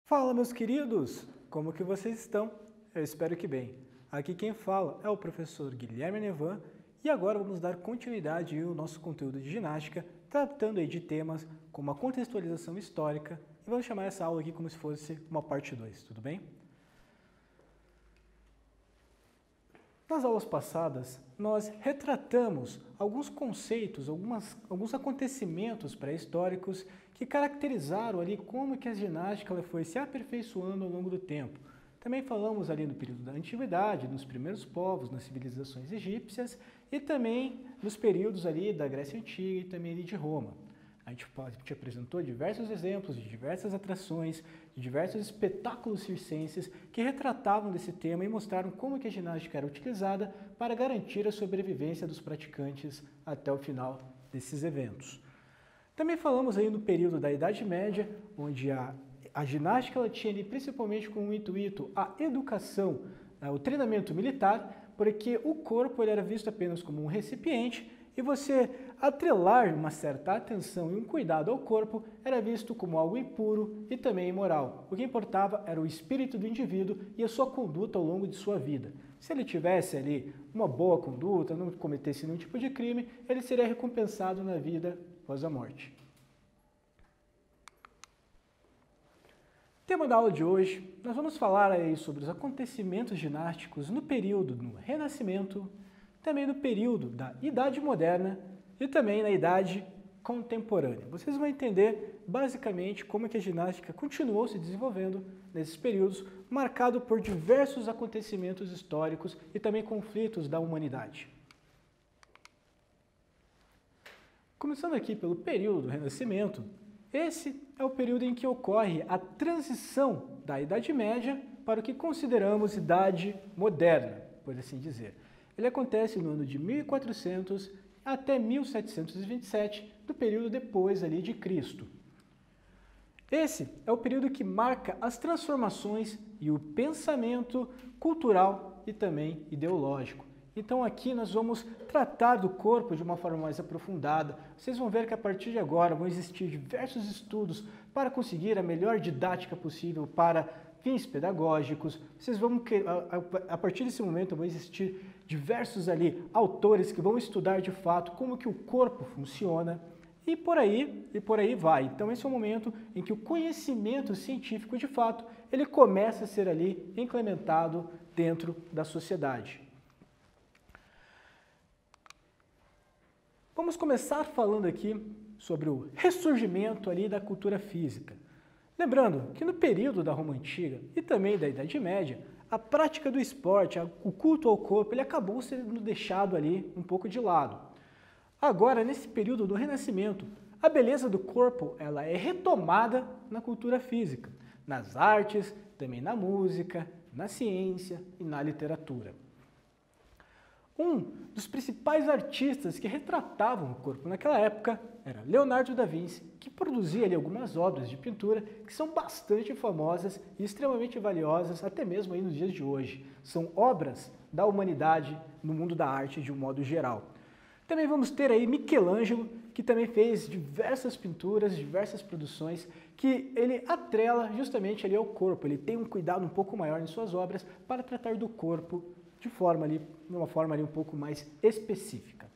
Fala, meus queridos! Como que vocês estão? Eu espero que bem. Aqui quem fala é o professor Guilherme Nevan e agora vamos dar continuidade ao nosso conteúdo de ginástica, tratando aí de temas como a contextualização histórica e vamos chamar essa aula aqui como se fosse uma parte 2, tudo bem? Nas aulas passadas, nós retratamos alguns conceitos, alguns acontecimentos pré-históricos que caracterizaram ali como que a ginástica ela foi se aperfeiçoando ao longo do tempo. Também falamos ali no período da antiguidade, nos primeiros povos, nas civilizações egípcias e também nos períodos ali da Grécia Antiga e também ali de Roma. A gente te apresentou diversos exemplos de diversas atrações, de diversos espetáculos circenses que retratavam desse tema e mostraram como que a ginástica era utilizada para garantir a sobrevivência dos praticantes até o final desses eventos. Também falamos aí no período da Idade Média, onde a ginástica ela tinha ali principalmente como intuito a educação, o treinamento militar, porque o corpo ele era visto apenas como um recipiente e você atrelar uma certa atenção e um cuidado ao corpo era visto como algo impuro e também imoral. O que importava era o espírito do indivíduo e a sua conduta ao longo de sua vida. Se ele tivesse ali uma boa conduta, não cometesse nenhum tipo de crime, ele seria recompensado na vida após a morte. Tema da aula de hoje, nós vamos falar aí sobre os acontecimentos ginásticos no período do Renascimento, também no período da Idade Moderna e também na Idade Contemporânea. Vocês vão entender basicamente como é que a ginástica continuou se desenvolvendo nesses períodos, marcado por diversos acontecimentos históricos e também conflitos da humanidade. Começando aqui pelo período do Renascimento, esse é o período em que ocorre a transição da Idade Média para o que consideramos Idade Moderna, por assim dizer. Ele acontece no ano de 1400 até 1727, do período depois ali de Cristo. Esse é o período que marca as transformações e o pensamento cultural e também ideológico. Então aqui nós vamos tratar do corpo de uma forma mais aprofundada. Vocês vão ver que a partir de agora vão existir diversos estudos para conseguir a melhor didática possível para fins pedagógicos. Vocês vão a partir desse momento vão existir diversos ali autores que vão estudar de fato como que o corpo funciona e por aí vai. Então esse é o momento em que o conhecimento científico de fato ele começa a ser ali implementado dentro da sociedade. Vamos começar falando aqui sobre o ressurgimento ali da cultura física. Lembrando que no período da Roma Antiga e também da Idade Média, a prática do esporte, o culto ao corpo, ele acabou sendo deixado ali um pouco de lado. Agora, nesse período do Renascimento, a beleza do corpo ela é retomada na cultura física, nas artes, também na música, na ciência e na literatura. Um dos principais artistas que retratavam o corpo naquela época era Leonardo da Vinci, que produzia ali algumas obras de pintura que são bastante famosas e extremamente valiosas até mesmo aí nos dias de hoje. São obras da humanidade no mundo da arte de um modo geral. Também vamos ter aí Michelangelo, que também fez diversas pinturas, diversas produções, que ele atrela justamente ali ao corpo. Ele tem um cuidado um pouco maior em suas obras para tratar do corpo de uma forma ali um pouco mais específica.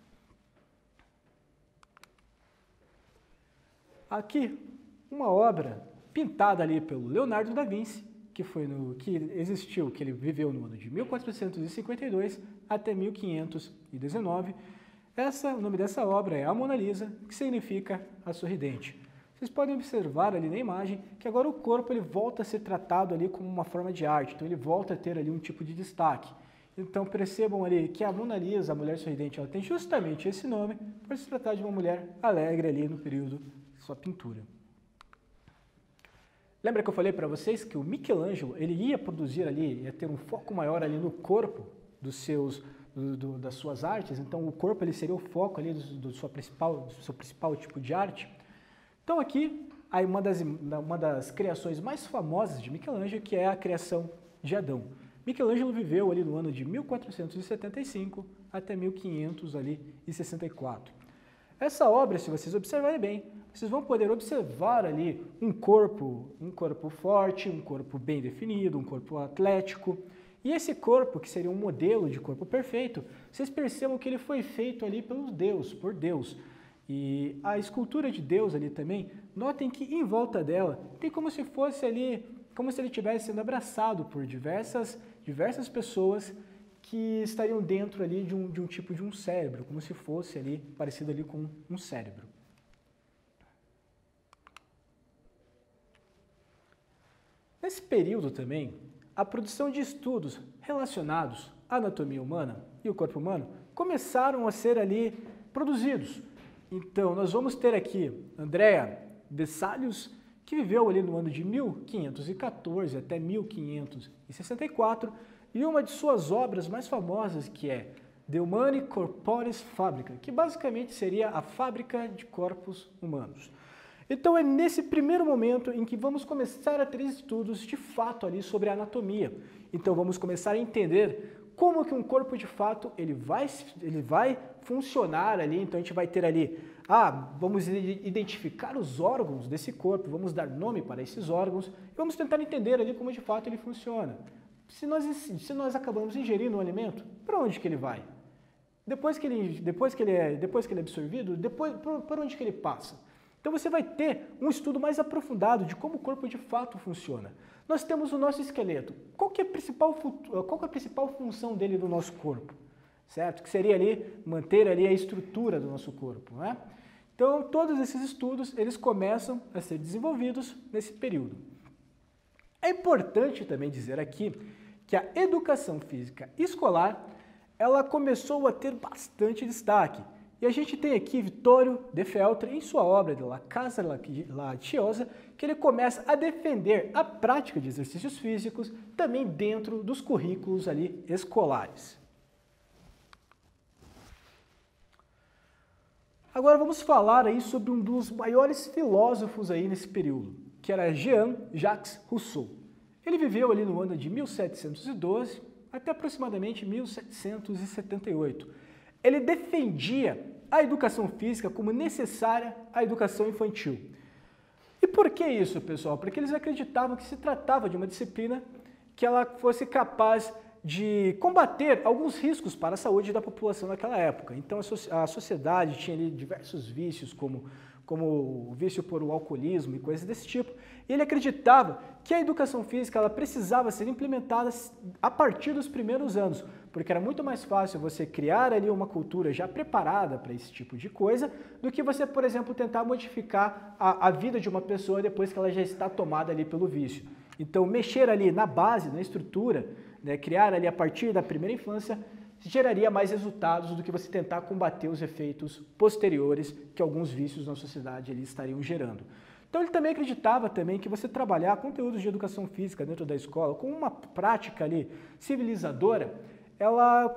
Aqui, uma obra pintada ali pelo Leonardo da Vinci, que ele viveu no ano de 1452 até 1519. O nome dessa obra é A Mona Lisa, que significa a sorridente. Vocês podem observar ali na imagem que agora o corpo ele volta a ser tratado ali como uma forma de arte, então ele volta a ter ali um tipo de destaque. Então percebam ali que a Mona Lisa, a mulher sorridente, ela tem justamente esse nome por se tratar de uma mulher alegre ali no período de sua pintura. Lembra que eu falei para vocês que o Michelangelo ele ia produzir ali, ia ter um foco maior ali no corpo das suas artes, então o corpo ele seria o foco ali do seu principal tipo de arte. Então aqui, aí uma das criações mais famosas de Michelangelo, que é a criação de Adão. Michelangelo viveu ali no ano de 1475 até 1564. Essa obra, se vocês observarem bem, vocês vão poder observar ali um corpo forte, um corpo bem definido, um corpo atlético. E esse corpo, que seria um modelo de corpo perfeito, vocês percebam que ele foi feito ali por Deus. E a escultura de Deus ali também, notem que em volta dela tem como se fosse ali, como se ele estivesse sendo abraçado por diversas pessoas que estariam dentro ali de um tipo de um cérebro, como se fosse ali, parecido ali com um cérebro. Nesse período também, a produção de estudos relacionados à anatomia humana e o corpo humano começaram a ser ali produzidos. Então, nós vamos ter aqui Andrea Vesalius, que viveu ali no ano de 1514 até 1564, e uma de suas obras mais famosas, que é De Humani Corporis Fabrica, que basicamente seria a fábrica de corpos humanos. Então é nesse primeiro momento em que vamos começar a ter estudos de fato ali sobre a anatomia. Então vamos começar a entender como que um corpo de fato ele vai funcionar ali. Então a gente vai ter ali, vamos identificar os órgãos desse corpo, vamos dar nome para esses órgãos e vamos tentar entender ali como de fato ele funciona. Se nós acabamos ingerindo um alimento, para onde que ele vai? Depois que ele é absorvido, por onde que ele passa? Então você vai ter um estudo mais aprofundado de como o corpo de fato funciona. Nós temos o nosso esqueleto. Qual que é a principal função dele no nosso corpo? Certo? Que seria ali manter ali a estrutura do nosso corpo, né? Então todos esses estudos eles começam a ser desenvolvidos nesse período. É importante também dizer aqui que a educação física escolar ela começou a ter bastante destaque. E a gente tem aqui Vittorio De Feltre, em sua obra de La Casa Latiosa, que ele começa a defender a prática de exercícios físicos também dentro dos currículos ali escolares. Agora vamos falar aí sobre um dos maiores filósofos aí nesse período, que era Jean-Jacques Rousseau. Ele viveu ali no ano de 1712 até aproximadamente 1778. Ele defendia a educação física como necessária à educação infantil. E por que isso, pessoal? Porque eles acreditavam que se tratava de uma disciplina que ela fosse capaz de combater alguns riscos para a saúde da população naquela época. Então a sociedade tinha ali diversos vícios, como o vício por o alcoolismo e coisas desse tipo. E ele acreditava que a educação física ela precisava ser implementada a partir dos primeiros anos, porque era muito mais fácil você criar ali uma cultura já preparada para esse tipo de coisa, do que você, por exemplo, tentar modificar a vida de uma pessoa depois que ela já está tomada ali pelo vício. Então, mexer ali na base, na estrutura, né, criar ali a partir da primeira infância, geraria mais resultados do que você tentar combater os efeitos posteriores que alguns vícios na sociedade ali estariam gerando. Então ele também acreditava também que você trabalhar conteúdos de educação física dentro da escola com uma prática ali civilizadora, ela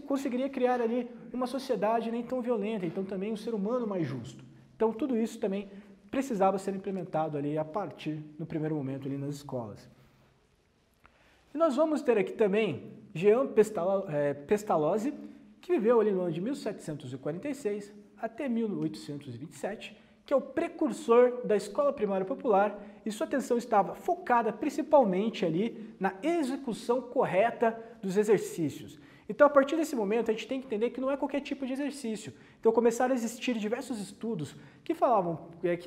conseguiria criar ali uma sociedade nem tão violenta, então também um ser humano mais justo. Então tudo isso também precisava ser implementado ali a partir do primeiro momento ali nas escolas. E nós vamos ter aqui também Jean Pestalozzi, que viveu ali no ano de 1746 até 1827, que é o precursor da escola primária popular, e sua atenção estava focada principalmente ali na execução correta dos exercícios. Então, a partir desse momento, a gente tem que entender que não é qualquer tipo de exercício. Então, começaram a existir diversos estudos que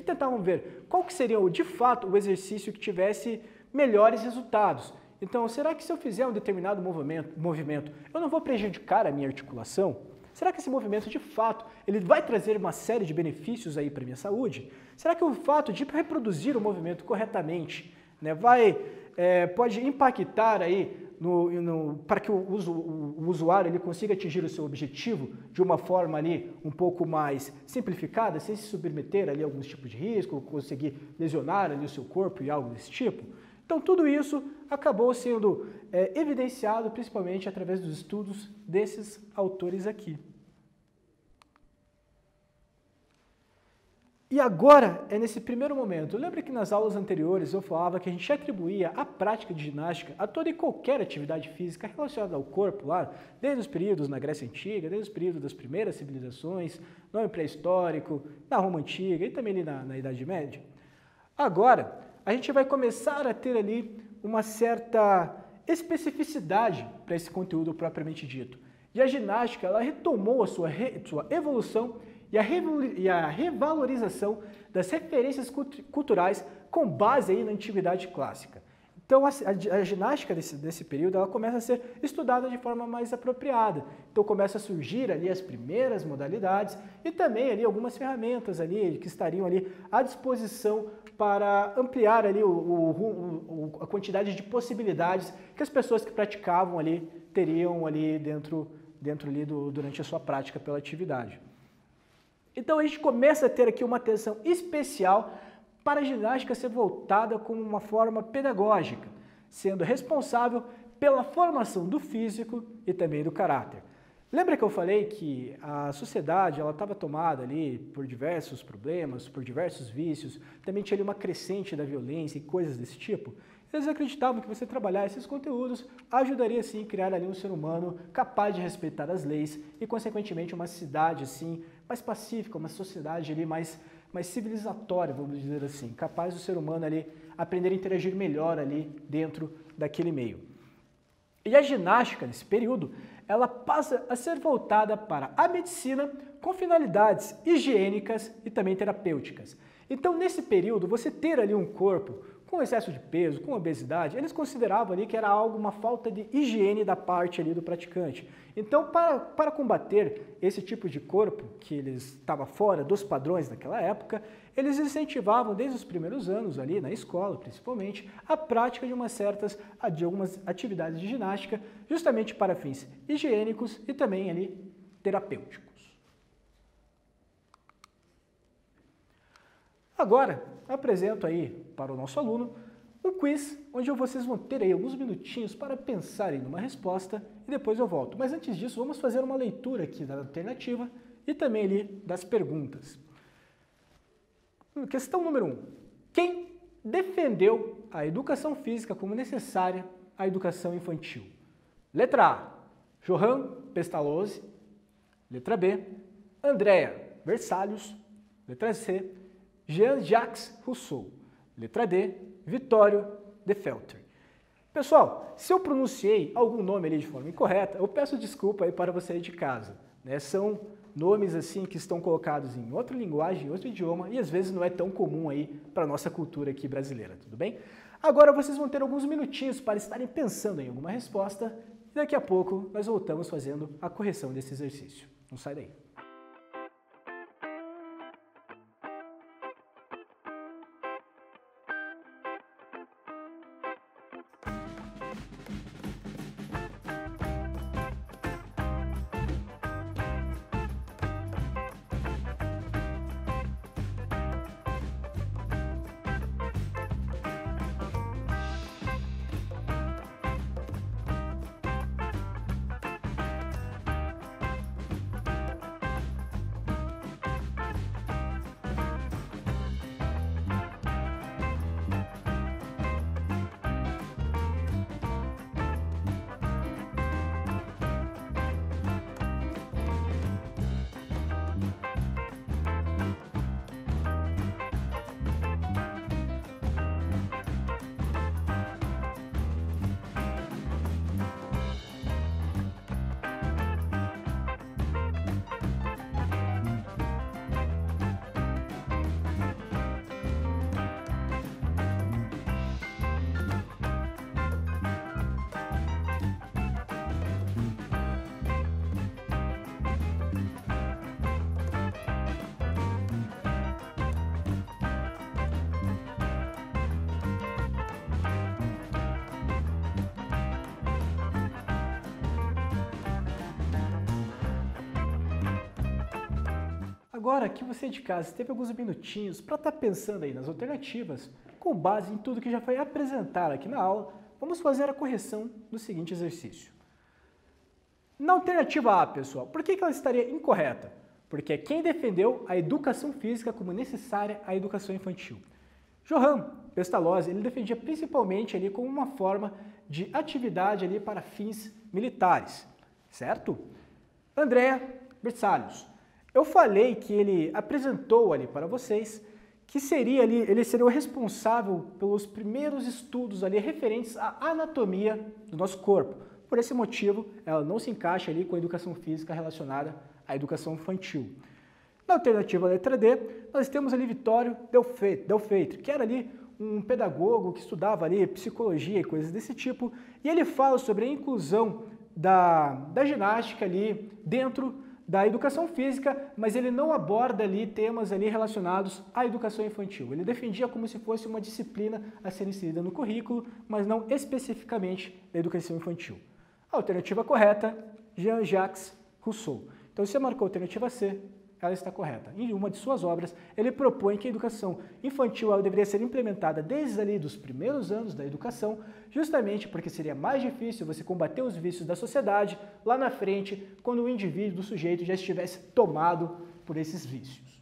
tentavam ver qual que seria, de fato, o exercício que tivesse melhores resultados. Então, será que se eu fizer um determinado movimento, eu não vou prejudicar a minha articulação? Será que esse movimento, de fato, ele vai trazer uma série de benefícios aí para a minha saúde? Será que o fato de reproduzir o movimento corretamente, né, pode impactar aí para que o usuário ele consiga atingir o seu objetivo de uma forma ali um pouco mais simplificada, sem se submeter ali a alguns tipos de risco, conseguir lesionar ali o seu corpo e algo desse tipo? Então, tudo isso acabou sendo evidenciado principalmente através dos estudos desses autores aqui. E agora é nesse primeiro momento. Lembra que nas aulas anteriores eu falava que a gente atribuía a prática de ginástica a toda e qualquer atividade física relacionada ao corpo lá, desde os períodos na Grécia Antiga, desde os períodos das primeiras civilizações, no pré-histórico, na Roma Antiga e também ali na Idade Média? Agora, a gente vai começar a ter ali uma certa especificidade para esse conteúdo propriamente dito. E a ginástica, ela retomou a sua evolução e a revalorização das referências culturais com base aí na antiguidade clássica. Então a ginástica desse período ela começa a ser estudada de forma mais apropriada. Então começa a surgir ali as primeiras modalidades e também ali algumas ferramentas ali que estariam ali à disposição para ampliar ali a quantidade de possibilidades que as pessoas que praticavam ali teriam ali durante a sua prática pela atividade. Então a gente começa a ter aqui uma atenção especial para a ginástica ser voltada como uma forma pedagógica, sendo responsável pela formação do físico e também do caráter. Lembra que eu falei que a sociedade ela estava tomada ali por diversos problemas, por diversos vícios, também tinha ali uma crescente da violência e coisas desse tipo? Eles acreditavam que você trabalhar esses conteúdos ajudaria sim a criar ali um ser humano capaz de respeitar as leis e consequentemente uma cidade assim mais pacífica, uma sociedade ali mais civilizatória, vamos dizer assim, capaz do ser humano ali aprender a interagir melhor ali dentro daquele meio. E a ginástica nesse período, ela passa a ser voltada para a medicina com finalidades higiênicas e também terapêuticas. Então, nesse período, você ter ali um corpo com excesso de peso, com obesidade, eles consideravam ali que era uma falta de higiene da parte ali do praticante. Então, para combater esse tipo de corpo, que eles estava fora dos padrões daquela época, eles incentivavam desde os primeiros anos ali, na escola principalmente, a prática de algumas atividades de ginástica, justamente para fins higiênicos e também ali terapêuticos. Agora, apresento aí para o nosso aluno um quiz, onde vocês vão ter aí alguns minutinhos para pensarem numa resposta e depois eu volto. Mas antes disso, vamos fazer uma leitura aqui da alternativa e também ali das perguntas. Questão número 1. Quem defendeu a educação física como necessária à educação infantil? Letra A, Johann Pestalozzi. Letra B, Andrea Vesalius. Letra C, Jean-Jacques Rousseau. Letra D, Vittorio de Feltre. Pessoal, se eu pronunciei algum nome ali de forma incorreta, eu peço desculpa aí para você aí de casa. São nomes assim que estão colocados em outra linguagem, em outro idioma, e às vezes não é tão comum aí para a nossa cultura aqui brasileira, tudo bem? Agora vocês vão ter alguns minutinhos para estarem pensando em alguma resposta, e daqui a pouco nós voltamos fazendo a correção desse exercício. Não sai daí. Agora que você de casa teve alguns minutinhos para estar pensando aí nas alternativas, com base em tudo que já foi apresentado aqui na aula, vamos fazer a correção do seguinte exercício. Na alternativa A, pessoal, por que ela estaria incorreta? porque é quem defendeu a educação física como necessária à educação infantil. Johann Pestalozzi, ele defendia principalmente ali como uma forma de atividade ali para fins militares, certo? Andrea Berzelius, eu falei que ele apresentou ali para vocês que seria ali, ele seria o responsável pelos primeiros estudos ali referentes à anatomia do nosso corpo. Por esse motivo, ela não se encaixa ali com a educação física relacionada à educação infantil. Na alternativa letra D, nós temos ali Vittorio Delfeitri, que era ali um pedagogo que estudava ali psicologia e coisas desse tipo, e ele fala sobre a inclusão da ginástica ali dentro da educação física, mas ele não aborda ali temas ali relacionados à educação infantil. Ele defendia como se fosse uma disciplina a ser inserida no currículo, mas não especificamente da educação infantil. A alternativa correta, Jean-Jacques Rousseau. Então, se você marcou a alternativa C, ela está correta. Em uma de suas obras, ele propõe que a educação infantil ela deveria ser implementada desde ali dos primeiros anos da educação, justamente porque seria mais difícil você combater os vícios da sociedade lá na frente, quando o indivíduo, o sujeito, já estivesse tomado por esses vícios.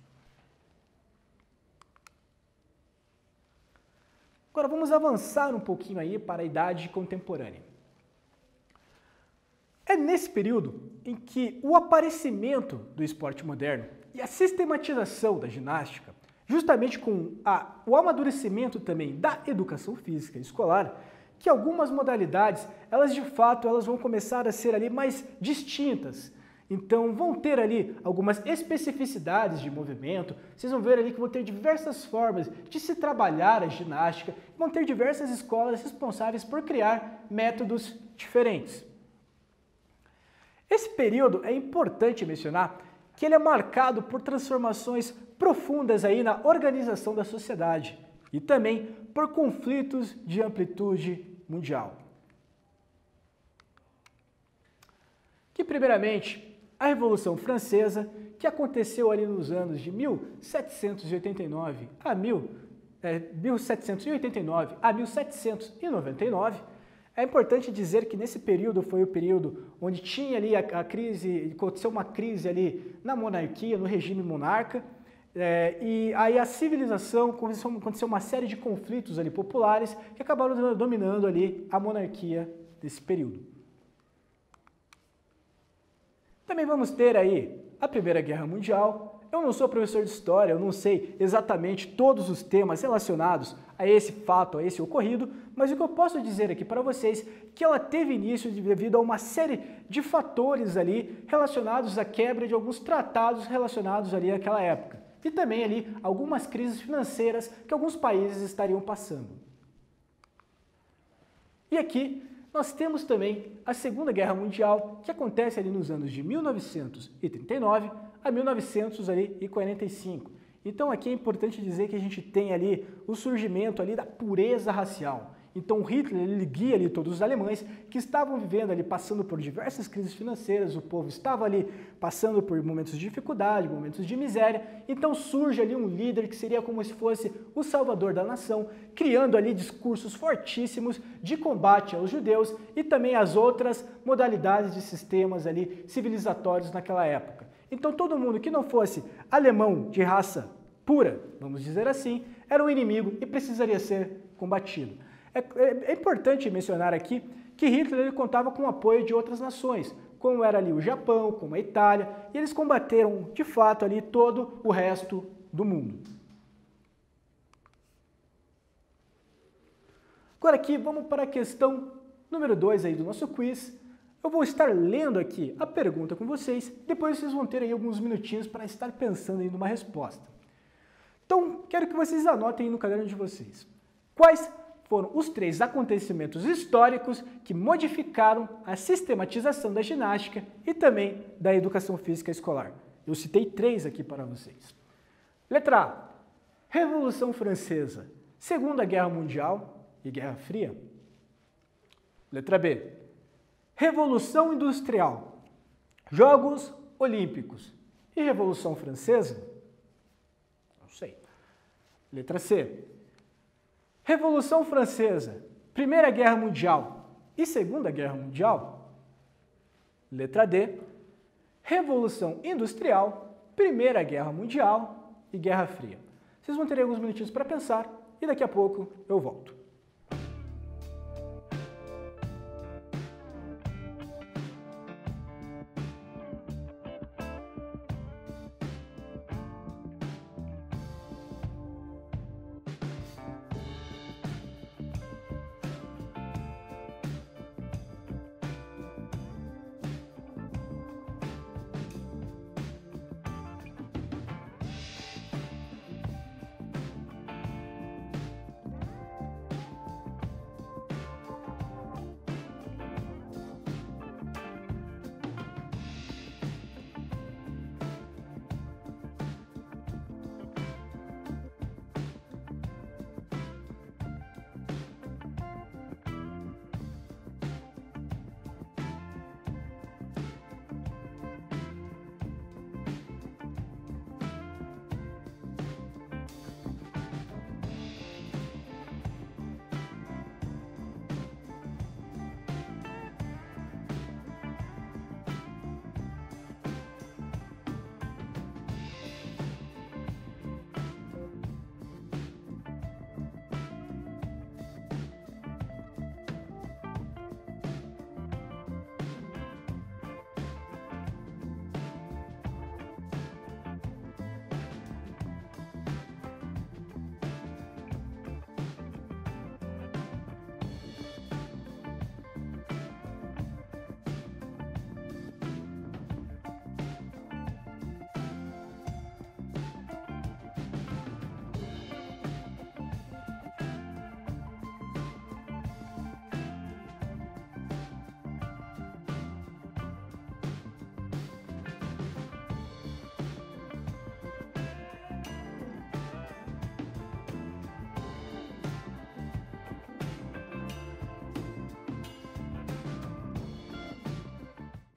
Agora vamos avançar um pouquinho aí para a idade contemporânea. É nesse período em que o aparecimento do esporte moderno e a sistematização da ginástica, justamente com o amadurecimento também da educação física escolar, que algumas modalidades, elas de fato elas vão começar a ser ali mais distintas. Então vão ter ali algumas especificidades de movimento, vocês vão ver ali que vão ter diversas formas de se trabalhar a ginástica, vão ter diversas escolas responsáveis por criar métodos diferentes. Esse período é importante mencionar que ele é marcado por transformações profundas aí na organização da sociedade e também por conflitos de amplitude mundial. Que primeiramente, a Revolução Francesa, que aconteceu ali nos anos de 1789 a 1799, é importante dizer que nesse período foi o período onde tinha ali a crise, aconteceu uma crise ali na monarquia, no regime monarca, e aí a civilização aconteceu uma série de conflitos ali populares que acabaram dominando ali a monarquia desse período. Também vamos ter aí a Primeira Guerra Mundial. Eu não sou professor de história, eu não sei exatamente todos os temas relacionados a esse fato, a esse ocorrido, mas o que eu posso dizer aqui para vocês é que ela teve início devido a uma série de fatores ali relacionados à quebra de alguns tratados relacionados ali àquela época. E também ali algumas crises financeiras que alguns países estariam passando. E aqui nós temos também a Segunda Guerra Mundial, que acontece ali nos anos de 1939 a 1945. Então aqui é importante dizer que a gente tem ali o surgimento ali da pureza racial. Então Hitler ele guia ali todos os alemães que estavam vivendo ali, passando por diversas crises financeiras, o povo estava ali passando por momentos de dificuldade, momentos de miséria, então surge ali um líder que seria como se fosse o salvador da nação, criando ali discursos fortíssimos de combate aos judeus e também às outras modalidades de sistemas ali civilizatórios naquela época. Então todo mundo que não fosse alemão de raça pura, vamos dizer assim, era um inimigo e precisaria ser combatido. É importante mencionar aqui que Hitler ele contava com o apoio de outras nações, como era ali o Japão, como a Itália, e eles combateram de fato ali todo o resto do mundo. Agora aqui vamos para a questão número 2 aí do nosso quiz. Eu vou estar lendo aqui a pergunta com vocês, depois vocês vão ter aí alguns minutinhos para estar pensando em uma resposta. Então, quero que vocês anotem aí no caderno de vocês. Quais foram os 3 acontecimentos históricos que modificaram a sistematização da ginástica e também da educação física escolar? Eu citei 3 aqui para vocês. Letra A, Revolução Francesa, Segunda Guerra Mundial e Guerra Fria. Letra B, Revolução Industrial, Jogos Olímpicos e Revolução Francesa? Não sei. Letra C, Revolução Francesa, Primeira Guerra Mundial e Segunda Guerra Mundial? Letra D, Revolução Industrial, Primeira Guerra Mundial e Guerra Fria. Vocês vão ter alguns minutinhos para pensar e daqui a pouco eu volto.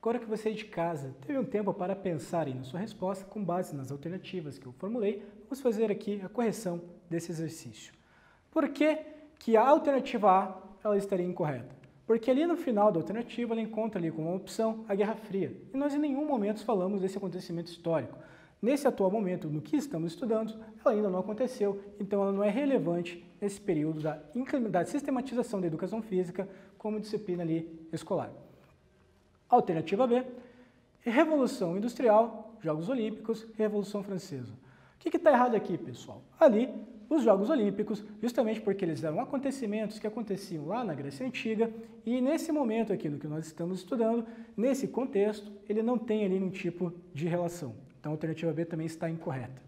Agora que você é de casa teve um tempo para pensar na sua resposta com base nas alternativas que eu formulei, vamos fazer aqui a correção desse exercício. Por que que a alternativa A ela estaria incorreta? Porque ali no final da alternativa ela encontra ali como uma opção a Guerra Fria. E nós em nenhum momento falamos desse acontecimento histórico. Nesse atual momento, no que estamos estudando, ela ainda não aconteceu, então ela não é relevante nesse período da sistematização da educação física como disciplina ali escolar. Alternativa B, Revolução Industrial, Jogos Olímpicos, Revolução Francesa. O que está errado aqui, pessoal? Ali, os Jogos Olímpicos, justamente porque eles eram acontecimentos que aconteciam lá na Grécia Antiga, e nesse momento aqui, no que nós estamos estudando, nesse contexto, ele não tem ali nenhum tipo de relação. Então a alternativa B também está incorreta.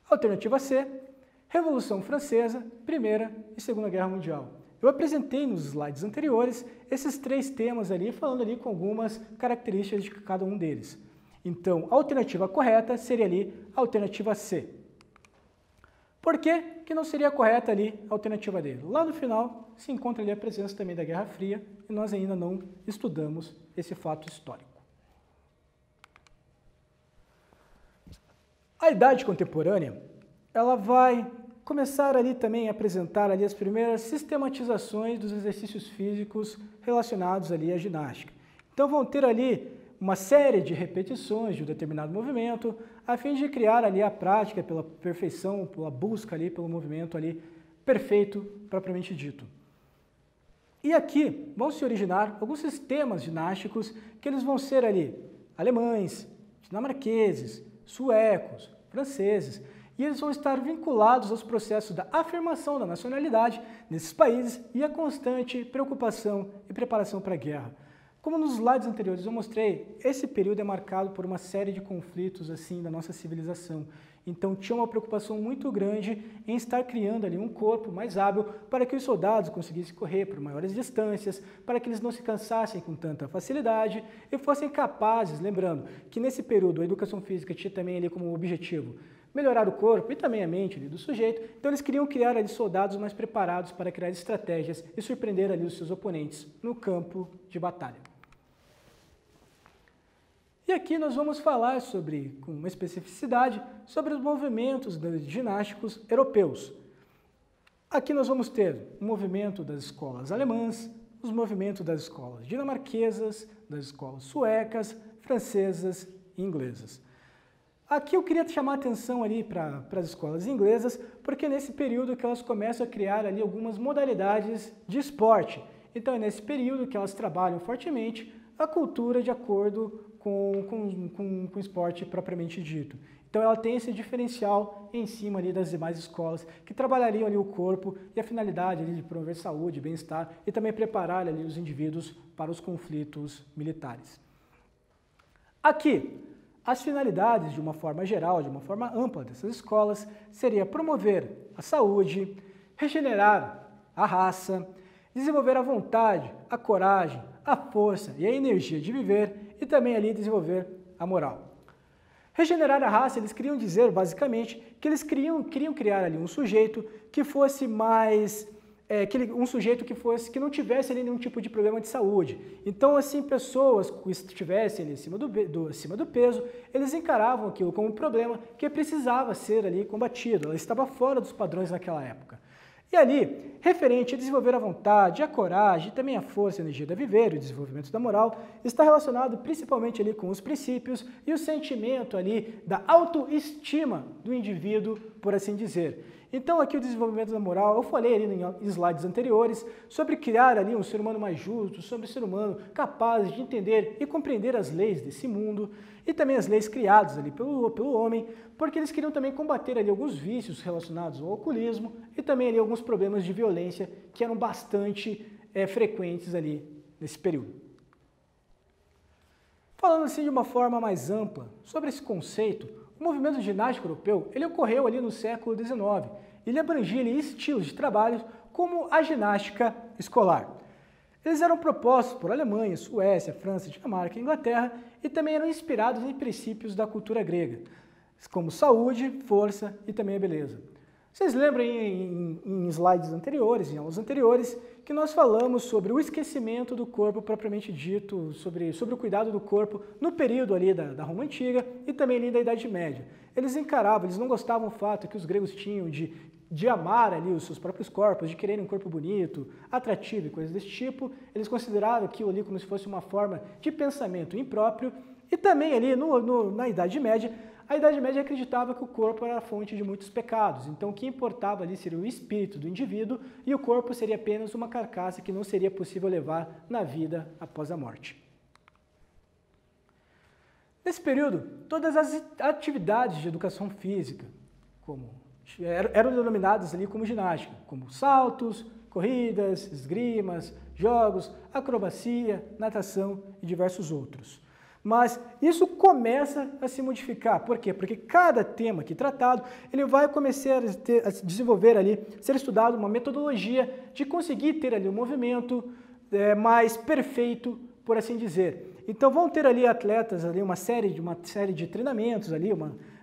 Alternativa C, Revolução Francesa, Primeira e Segunda Guerra Mundial. Eu apresentei nos slides anteriores esses três temas ali, falando ali com algumas características de cada um deles. Então, a alternativa correta seria ali a alternativa C. Por que que não seria correta ali a alternativa D? Lá no final se encontra ali a presença também da Guerra Fria e nós ainda não estudamos esse fato histórico. A Idade Contemporânea, ela vai começar ali também a apresentar ali as primeiras sistematizações dos exercícios físicos relacionados ali à ginástica. Então vão ter ali uma série de repetições de um determinado movimento, a fim de criar ali a prática pela perfeição, pela busca ali pelo movimento ali perfeito propriamente dito. E aqui vão se originar alguns sistemas ginásticos que eles vão ser ali alemães, dinamarqueses, suecos, franceses, e eles vão estar vinculados aos processos da afirmação da nacionalidade nesses países e a constante preocupação e preparação para a guerra. Como nos slides anteriores eu mostrei, esse período é marcado por uma série de conflitos assim da nossa civilização. Então tinha uma preocupação muito grande em estar criando ali um corpo mais hábil para que os soldados conseguissem correr por maiores distâncias, para que eles não se cansassem com tanta facilidade e fossem capazes, lembrando que nesse período a educação física tinha também ali como objetivo melhorar o corpo e também a mente ali do sujeito, então eles queriam criar ali soldados mais preparados para criar estratégias e surpreender ali os seus oponentes no campo de batalha. E aqui nós vamos falar com uma especificidade, sobre os movimentos ginásticos europeus. Aqui nós vamos ter o movimento das escolas alemãs, os movimentos das escolas dinamarquesas, das escolas suecas, francesas e inglesas. Aqui eu queria chamar a atenção ali para as escolas inglesas, porque é nesse período que elas começam a criar ali algumas modalidades de esporte. Então é nesse período que elas trabalham fortemente a cultura de acordo com o esporte propriamente dito. Então ela tem esse diferencial em cima ali das demais escolas que trabalhariam ali o corpo e a finalidade ali de promover saúde, bem-estar e também preparar ali os indivíduos para os conflitos militares. Aqui, as finalidades de uma forma geral, de uma forma ampla dessas escolas seria promover a saúde, regenerar a raça, desenvolver a vontade, a coragem, a força e a energia de viver e também ali desenvolver a moral. Regenerar a raça, eles queriam dizer, basicamente, que eles queriam criar ali um sujeito que fosse mais... que não tivesse ali nenhum tipo de problema de saúde. Então, assim, pessoas que estivessem ali acima do peso, eles encaravam aquilo como um problema que precisava ser ali combatido. Ela estava fora dos padrões naquela época. E ali, referente a desenvolver a vontade, a coragem, também a força e a energia da viver, o desenvolvimento da moral, está relacionado principalmente ali com os princípios e o sentimento ali da autoestima do indivíduo, por assim dizer. Então aqui o desenvolvimento da moral, eu falei ali em slides anteriores sobre criar ali um ser humano mais justo, sobre um ser humano capaz de entender e compreender as leis desse mundo e também as leis criadas ali pelo homem, porque eles queriam também combater ali alguns vícios relacionados ao alcoolismo e também ali alguns problemas de violência que eram bastante frequentes ali nesse período. Falando assim de uma forma mais ampla sobre esse conceito, o movimento ginástico europeu ele ocorreu ali no século XIX. Ele abrangia ali estilos de trabalho como a ginástica escolar. Eles eram propostos por Alemanha, Suécia, França, Dinamarca e Inglaterra e também eram inspirados em princípios da cultura grega, como saúde, força e também a beleza. Vocês lembram em slides anteriores, em aulas anteriores, que nós falamos sobre o esquecimento do corpo propriamente dito, sobre o cuidado do corpo no período ali da Roma Antiga e também ali da Idade Média. Eles encaravam, eles não gostavam do fato que os gregos tinham de amar ali os seus próprios corpos, de quererem um corpo bonito, atrativo e coisas desse tipo. Eles consideravam aquilo ali como se fosse uma forma de pensamento impróprio e também ali na Idade Média, a Idade Média acreditava que o corpo era a fonte de muitos pecados, então o que importava ali seria o espírito do indivíduo e o corpo seria apenas uma carcaça que não seria possível levar na vida após a morte. Nesse período, todas as atividades de educação física eram denominadas ali como ginástica, como saltos, corridas, esgrimas, jogos, acrobacia, natação e diversos outros. Mas isso começa a se modificar. Por quê? Porque cada tema aqui tratado, ele vai começar a desenvolver ali, ser estudado uma metodologia de conseguir ter ali um movimento mais perfeito, por assim dizer. Então vão ter ali atletas, ali uma série de treinamentos ali,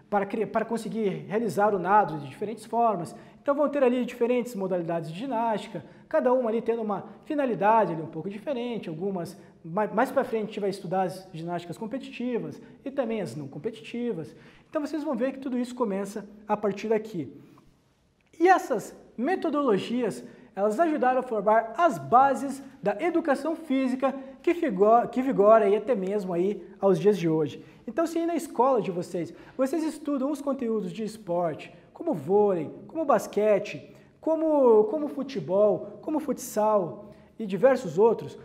para conseguir realizar o nado de diferentes formas. Então vão ter ali diferentes modalidades de ginástica, cada uma ali tendo uma finalidade ali um pouco diferente, algumas mais para frente a gente vai estudar as ginásticas competitivas e também as não competitivas. Então vocês vão ver que tudo isso começa a partir daqui. E essas metodologias, elas ajudaram a formar as bases da educação física que vigora aí até mesmo aí aos dias de hoje. Então se na escola de vocês estudam os conteúdos de esporte, como vôlei, como basquete, como futebol, como futsal e diversos outros,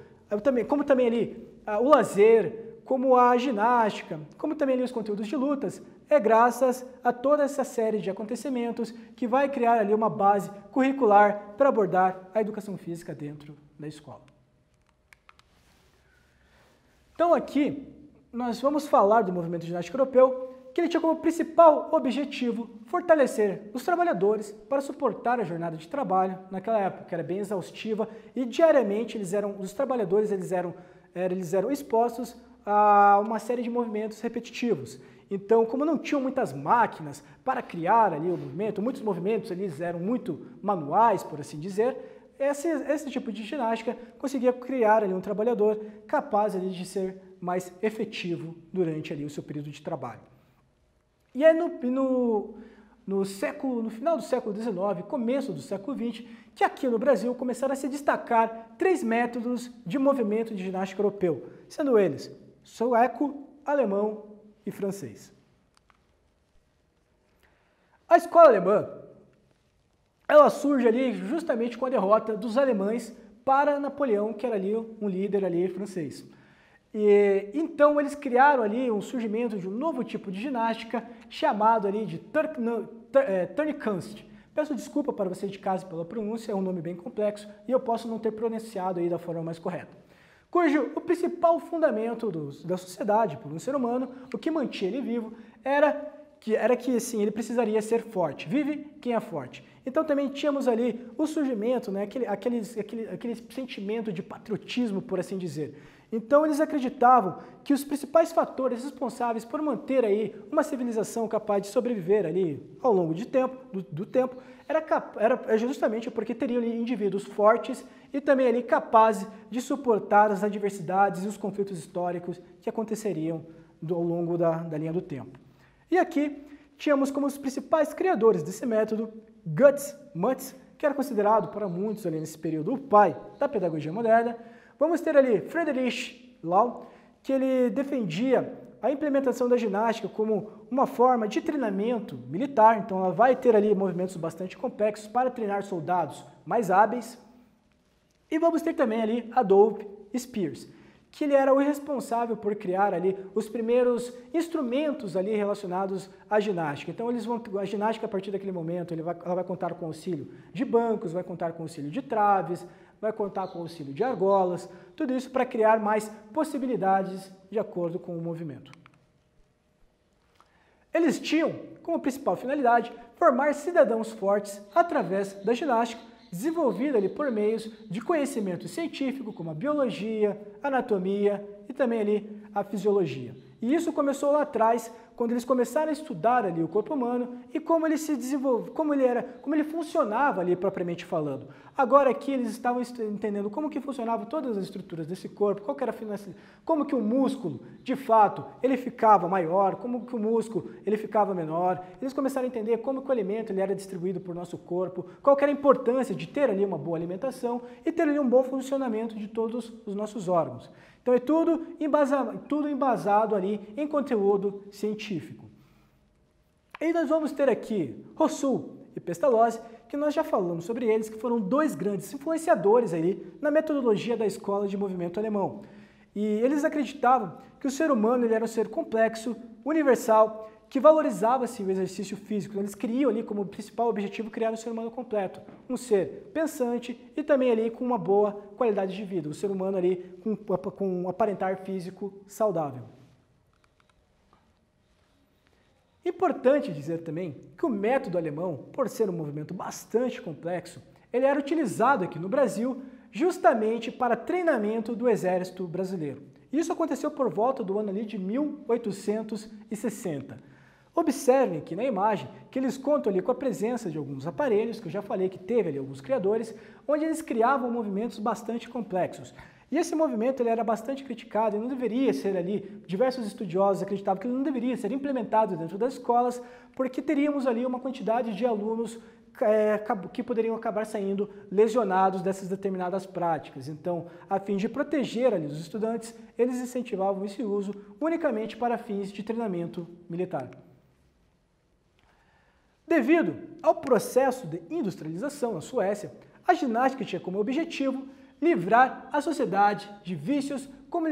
como também ali o lazer, como a ginástica, como também ali os conteúdos de lutas, é graças a toda essa série de acontecimentos que vai criar ali uma base curricular para abordar a educação física dentro da escola. Então aqui nós vamos falar do movimento ginástico europeu, que ele tinha como principal objetivo fortalecer os trabalhadores para suportar a jornada de trabalho naquela época, que era bem exaustiva, e diariamente os trabalhadores eram expostos a uma série de movimentos repetitivos. Então, como não tinham muitas máquinas para criar ali o movimento, muitos movimentos eles eram muito manuais, por assim dizer, esse tipo de ginástica conseguia criar ali um trabalhador capaz ali de ser mais efetivo durante ali o seu período de trabalho. E é no final do século XIX, começo do século XX, que aqui no Brasil começaram a se destacar 3 métodos de movimento de ginástica europeu, sendo eles sueco, alemão e francês. A escola alemã, ela surge ali justamente com a derrota dos alemães para Napoleão, que era ali um líder ali francês. E então eles criaram ali um surgimento de um novo tipo de ginástica chamado ali de Turnekunst. Peço desculpa para você de casa pela pronúncia, é um nome bem complexo e eu posso não ter pronunciado aí da forma mais correta. Cujo o principal fundamento da sociedade, por um ser humano, o que mantinha ele vivo, era que assim, ele precisaria ser forte. Vive quem é forte. Então também tínhamos ali o surgimento, né, aquele sentimento de patriotismo, por assim dizer. Então eles acreditavam que os principais fatores responsáveis por manter aí uma civilização capaz de sobreviver ali ao longo do tempo era justamente porque teriam ali indivíduos fortes e também ali capazes de suportar as adversidades e os conflitos históricos que aconteceriam ao longo da linha do tempo. E aqui tínhamos como os principais criadores desse método Götz Müntz, que era considerado para muitos ali nesse período o pai da pedagogia moderna. Vamos ter ali Friedrich Lau, que ele defendia a implementação da ginástica como uma forma de treinamento militar, então ela vai ter ali movimentos bastante complexos para treinar soldados mais hábeis. E vamos ter também ali Adolf Spears, que ele era o responsável por criar ali os primeiros instrumentos ali relacionados à ginástica. Então a ginástica a partir daquele momento ela vai contar com auxílio de bancos, vai contar com auxílio de traves, vai contar com auxílio de argolas, tudo isso para criar mais possibilidades de acordo com o movimento. Eles tinham como principal finalidade formar cidadãos fortes através da ginástica, desenvolvida ali por meios de conhecimento científico, como a biologia, a anatomia e também ali a fisiologia. E isso começou lá atrás, quando eles começaram a estudar ali o corpo humano e como ele se desenvolvia, como ele funcionava ali propriamente falando. Agora aqui eles estavam entendendo como que funcionavam todas as estruturas desse corpo, como que o músculo, de fato, ele ficava maior, como que o músculo ele ficava menor. Eles começaram a entender como que o alimento ele era distribuído por nosso corpo, qual que era a importância de ter ali uma boa alimentação e ter ali um bom funcionamento de todos os nossos órgãos. Então é tudo embasado ali em conteúdo científico. E nós vamos ter aqui Rousseau e Pestalozzi, que nós já falamos sobre eles, que foram dois grandes influenciadores aí na metodologia da escola de movimento alemão. E eles acreditavam que o ser humano ele era um ser complexo, universal, que valorizava-se o exercício físico. Então, eles queriam ali como principal objetivo criar um ser humano completo, um ser pensante e também ali com uma boa qualidade de vida, um ser humano ali com um aparentar físico saudável. Importante dizer também que o método alemão, por ser um movimento bastante complexo, ele era utilizado aqui no Brasil justamente para treinamento do exército brasileiro. Isso aconteceu por volta do ano ali de 1860. Observem aqui na imagem que eles contam ali com a presença de alguns aparelhos, que eu já falei que teve ali alguns criadores, onde eles criavam movimentos bastante complexos. E esse movimento ele era bastante criticado e não deveria ser ali, diversos estudiosos acreditavam que ele não deveria ser implementado dentro das escolas, porque teríamos ali uma quantidade de alunos que poderiam acabar saindo lesionados dessas determinadas práticas. Então, a fim de proteger ali os estudantes, eles incentivavam esse uso unicamente para fins de treinamento militar. Devido ao processo de industrialização na Suécia, a ginástica tinha como objetivo livrar a sociedade de vícios como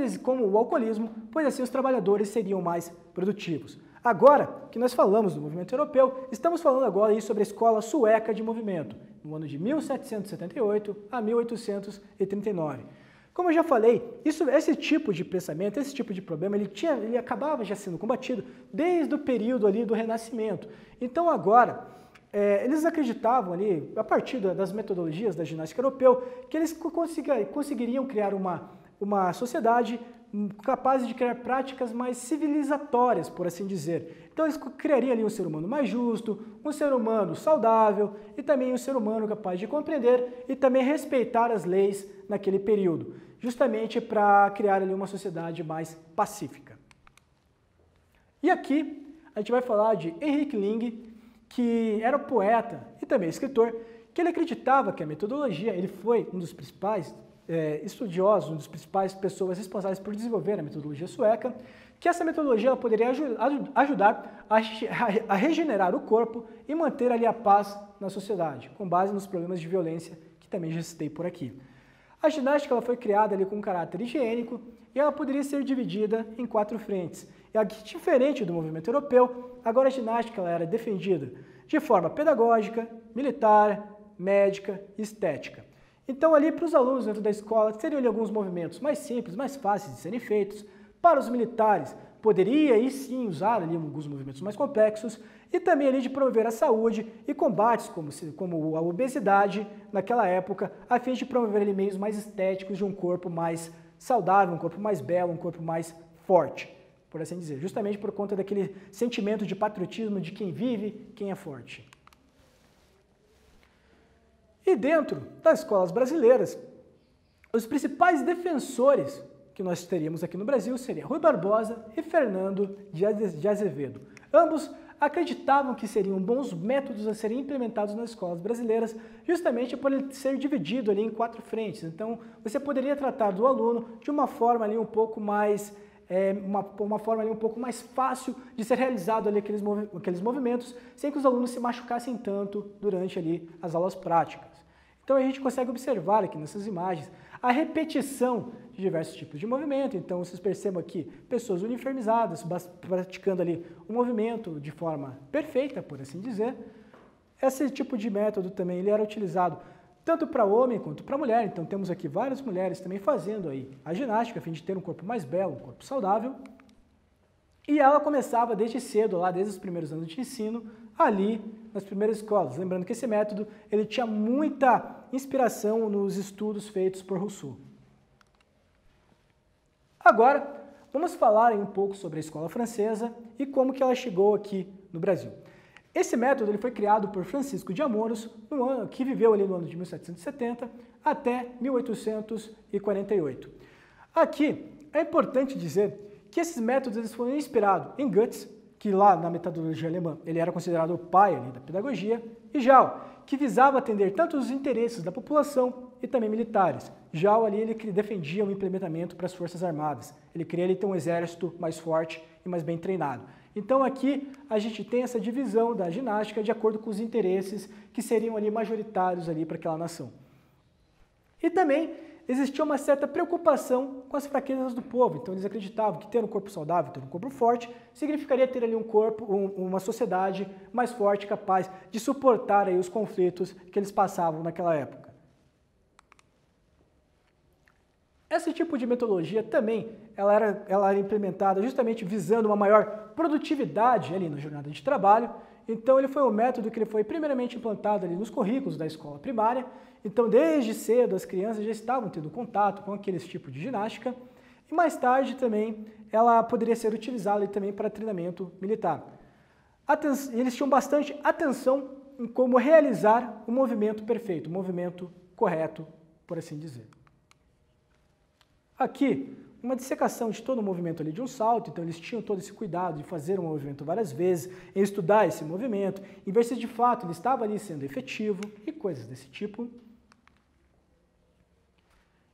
o alcoolismo, pois assim os trabalhadores seriam mais produtivos. Agora que nós falamos do movimento europeu, estamos falando agora aí sobre a escola sueca de movimento, no ano de 1778 a 1839. Como eu já falei, esse tipo de pensamento, esse tipo de problema, ele acabava já sendo combatido desde o período ali do Renascimento. Então agora, eles acreditavam ali, a partir das metodologias da ginástica europeu, que eles conseguiriam criar uma sociedade capaz de criar práticas mais civilizatórias, por assim dizer. Então eles criariam ali um ser humano mais justo, um ser humano saudável e também um ser humano capaz de compreender e também respeitar as leis naquele período, justamente para criar ali uma sociedade mais pacífica. E aqui a gente vai falar de Henrik Ling, que era poeta e também escritor, que ele acreditava que a metodologia, ele foi um dos principais estudiosos, um dos principais pessoas responsáveis por desenvolver a metodologia sueca, que essa metodologia ela poderia ajudar a regenerar o corpo e manter ali a paz na sociedade, com base nos problemas de violência que também já citei por aqui. A ginástica ela foi criada ali com um caráter higiênico e ela poderia ser dividida em 4 frentes. E aqui, diferente do movimento europeu, agora a ginástica ela era defendida de forma pedagógica, militar, médica e estética. Então ali para os alunos dentro da escola seriam ali alguns movimentos mais simples, mais fáceis de serem feitos. Para os militares, poderia aí sim usar ali alguns movimentos mais complexos e também ali de promover a saúde e combates como a obesidade naquela época, a fim de promover ali meios mais estéticos de um corpo mais saudável, um corpo mais belo, um corpo mais forte, por assim dizer, justamente por conta daquele sentimento de patriotismo de quem vive, quem é forte. E dentro das escolas brasileiras, os principais defensores que nós teríamos aqui no Brasil seria Rui Barbosa e Fernando de Azevedo. Ambos acreditavam que seriam bons métodos a serem implementados nas escolas brasileiras, justamente por ele ser dividido ali em 4 frentes. Então, você poderia tratar do aluno de uma forma ali um pouco mais fácil de ser realizado ali aqueles movimentos, sem que os alunos se machucassem tanto durante ali as aulas práticas. Então a gente consegue observar aqui nessas imagens a repetição de diversos tipos de movimento. Então vocês percebam aqui pessoas uniformizadas, praticando ali o movimento de forma perfeita, por assim dizer. Esse tipo de método também ele era utilizado tanto para homem quanto para mulher. Então temos aqui várias mulheres também fazendo aí a ginástica, a fim de ter um corpo mais belo, um corpo saudável. E ela começava desde cedo, lá desde os primeiros anos de ensino, ali nas primeiras escolas. Lembrando que esse método ele tinha muita inspiração nos estudos feitos por Rousseau. Agora, vamos falar um pouco sobre a escola francesa e como que ela chegou aqui no Brasil. Esse método ele foi criado por Francisco de Amoros, que viveu ali no ano de 1770 até 1848. Aqui é importante dizer que esses métodos eles foram inspirados em Goethe, que lá na metodologia alemã ele era considerado o pai ali da pedagogia, e Jal, que visava atender tanto os interesses da população e também militares. Jal ali ele defendia o implementamento para as forças armadas. Ele queria ali ter um exército mais forte e mais bem treinado. Então aqui a gente tem essa divisão da ginástica de acordo com os interesses que seriam ali majoritários ali para aquela nação. E também existia uma certa preocupação com as fraquezas do povo. Então eles acreditavam que ter um corpo saudável, ter um corpo forte, significaria ter ali um corpo, uma sociedade mais forte, capaz de suportar aí os conflitos que eles passavam naquela época. Esse tipo de metodologia também ela era implementada justamente visando uma maior produtividade ali na jornada de trabalho. Então ele foi um método que ele foi primeiramente implantado ali nos currículos da escola primária. Então desde cedo as crianças já estavam tendo contato com aqueles tipos de ginástica e mais tarde também ela poderia ser utilizada ali também para treinamento militar. Eles tinham bastante atenção em como realizar o movimento perfeito, o movimento correto, por assim dizer. Aqui, uma dissecação de todo o movimento ali de um salto, então eles tinham todo esse cuidado de fazer um movimento várias vezes, em estudar esse movimento, em ver se de fato ele estava ali sendo efetivo e coisas desse tipo.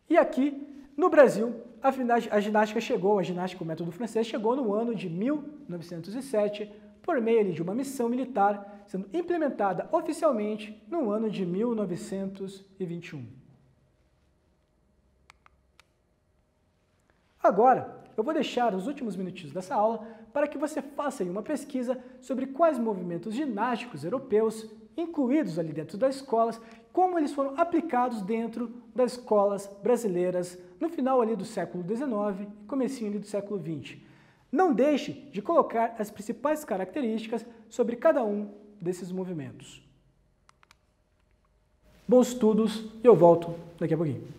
E aqui, no Brasil, a ginástica chegou, a ginástica, o método francês, chegou no ano de 1907, por meio ali de uma missão militar, sendo implementada oficialmente no ano de 1921. Agora, eu vou deixar os últimos minutinhos dessa aula para que você faça aí uma pesquisa sobre quais movimentos ginásticos europeus incluídos ali dentro das escolas, como eles foram aplicados dentro das escolas brasileiras no final ali do século XIX e comecinho ali do século XX. Não deixe de colocar as principais características sobre cada um desses movimentos. Bons estudos e eu volto daqui a pouquinho.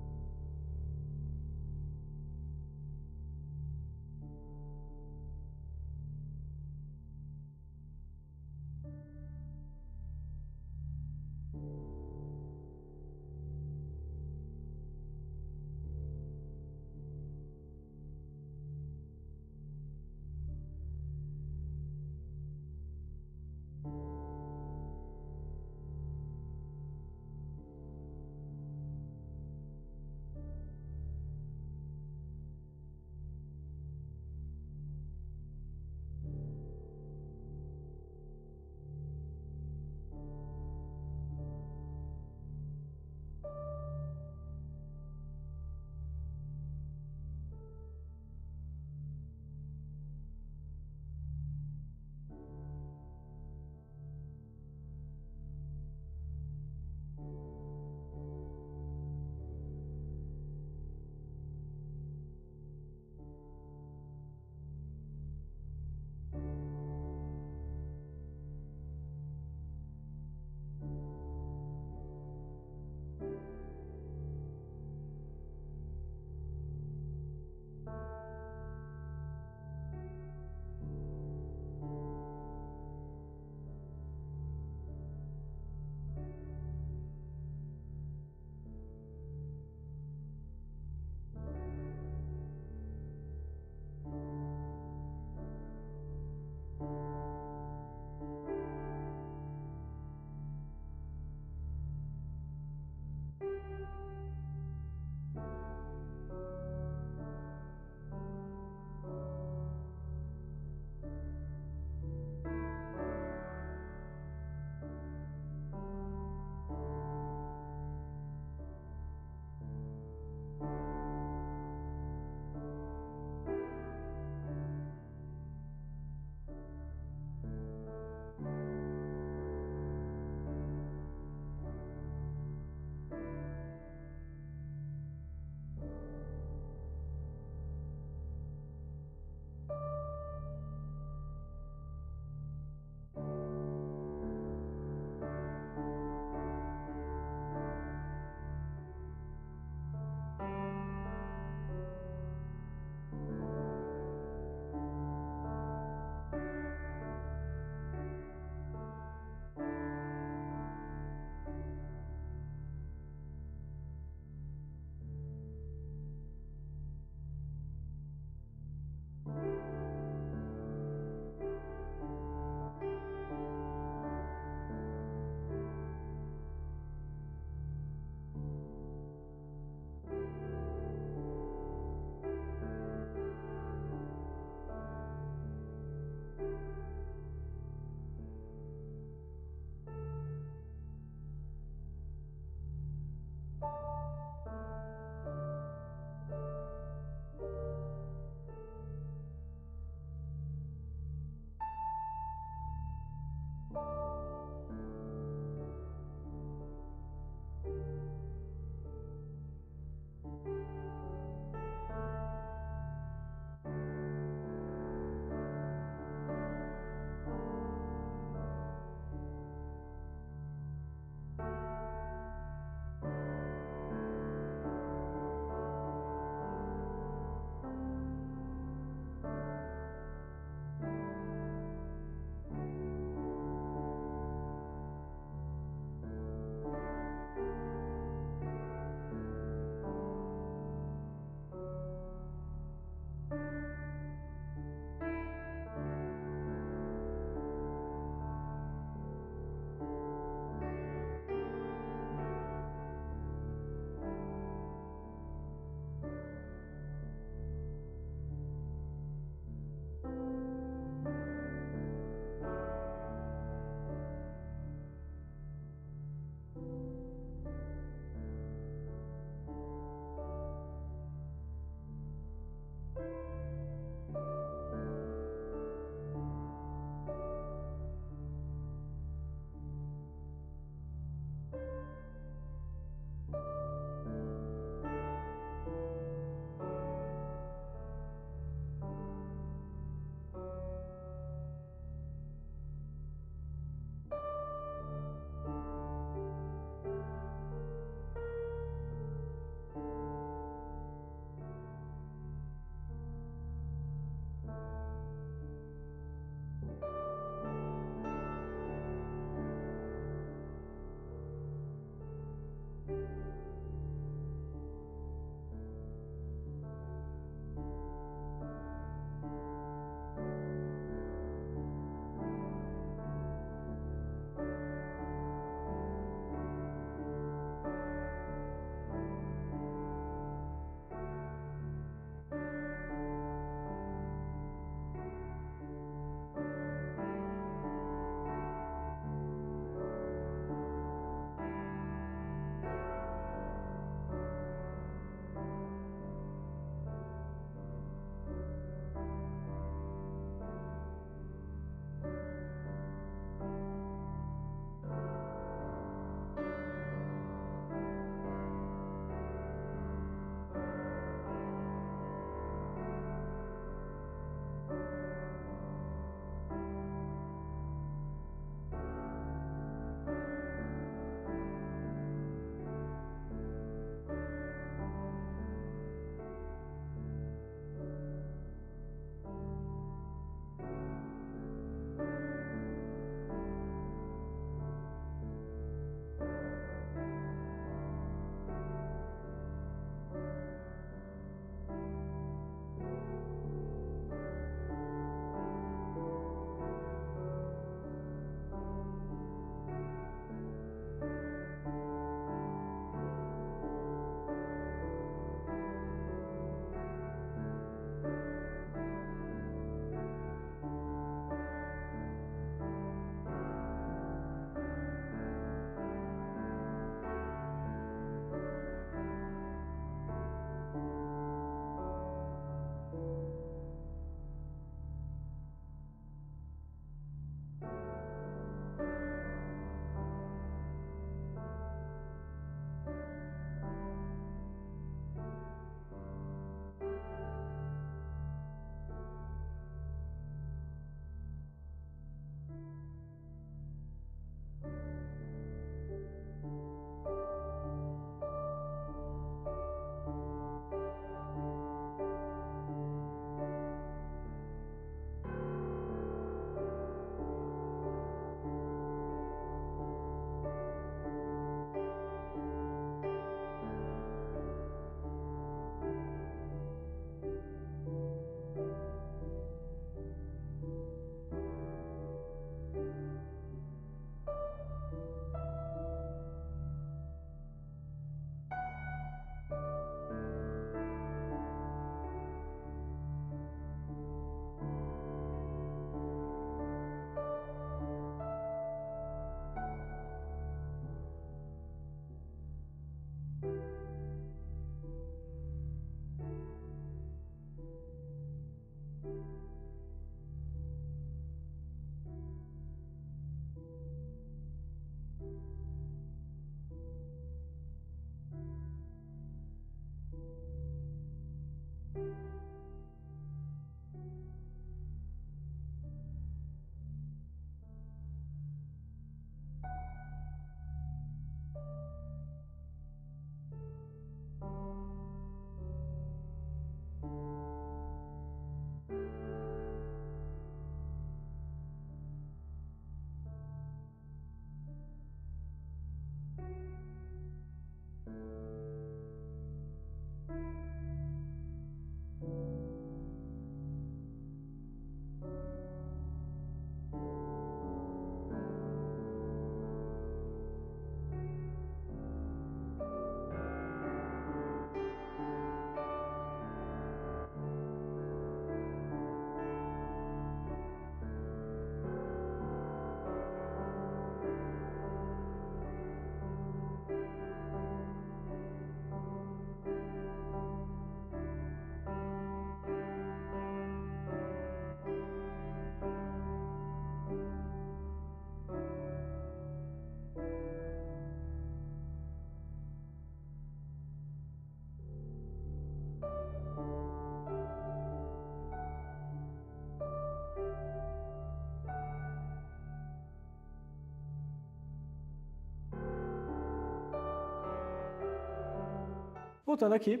voltando aqui,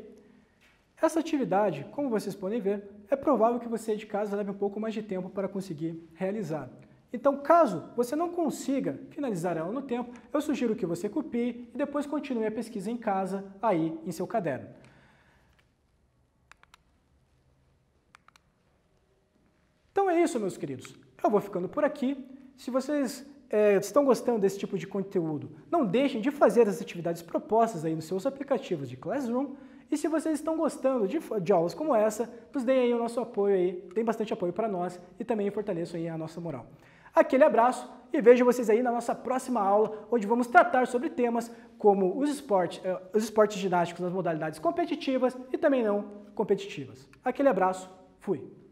essa atividade, como vocês podem ver, é provável que você de casa leve um pouco mais de tempo para conseguir realizar. Então, caso você não consiga finalizar ela no tempo, eu sugiro que você copie e depois continue a pesquisa em casa, aí em seu caderno. Então é isso, meus queridos. Eu vou ficando por aqui. Se vocês estão gostando desse tipo de conteúdo, não deixem de fazer as atividades propostas aí nos seus aplicativos de Classroom. E se vocês estão gostando de aulas como essa, nos deem aí o nosso apoio aí, deem bastante apoio para nós e também fortaleçam aí a nossa moral. Aquele abraço e vejo vocês aí na nossa próxima aula, onde vamos tratar sobre temas como os esportes ginásticos nas modalidades competitivas e também não competitivas. Aquele abraço, fui!